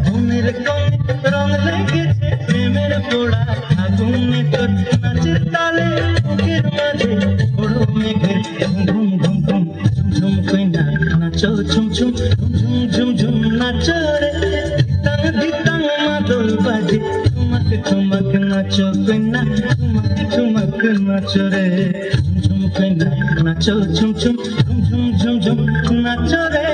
মনের কোণে রং লেগেছে প্রেমের পোড়া আগুনে তোর নাচের তালে বুকের মাঝে বড় মেঘের ঘুম ঘুম ঘুম ঝুম ঝুম কইনা নাচো ঝুম ঝুম ঝুম ঝুম ঝুম নাচো রে তাং দিতাং মাদল বাজে ঠুমক ঠুমক নাচো কইনা ঠুমক ঠুমক নাচো রে ঝুম ঝুম কইনা নাচো ঝুম ঝুম ঝুম ঝুম ঝুম নাচো রে।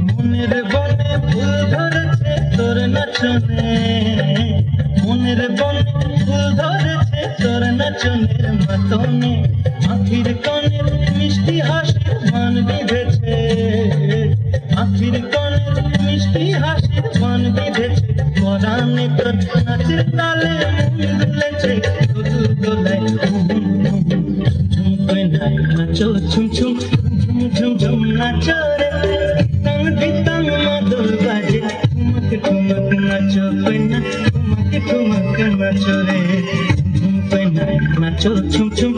মনের বনে ফুল ধরেছে তোর নাচনে মনের বনে ফুল ধরেছে তোর নাচনের মাতনে আখির কনের মিষ্টি হাসির মান বিঁধেছে আখির কনের মিষ্টি হাসির মান বিঁধেছে পরাণে তোর নাচের তালে মন দুলেছে দুদু দোলায় ঝুম কইনায় নাচো ঝুম ঝুম ঝুম ঝুম ঝুম নাচো রে তাং দিতাং মাদল বাজে ঠুমক ঠুমক নাচো কইনা ঠুমক ঠুমক নাচো রে ঝুম কইনায় নাচো ঝুম ঝুম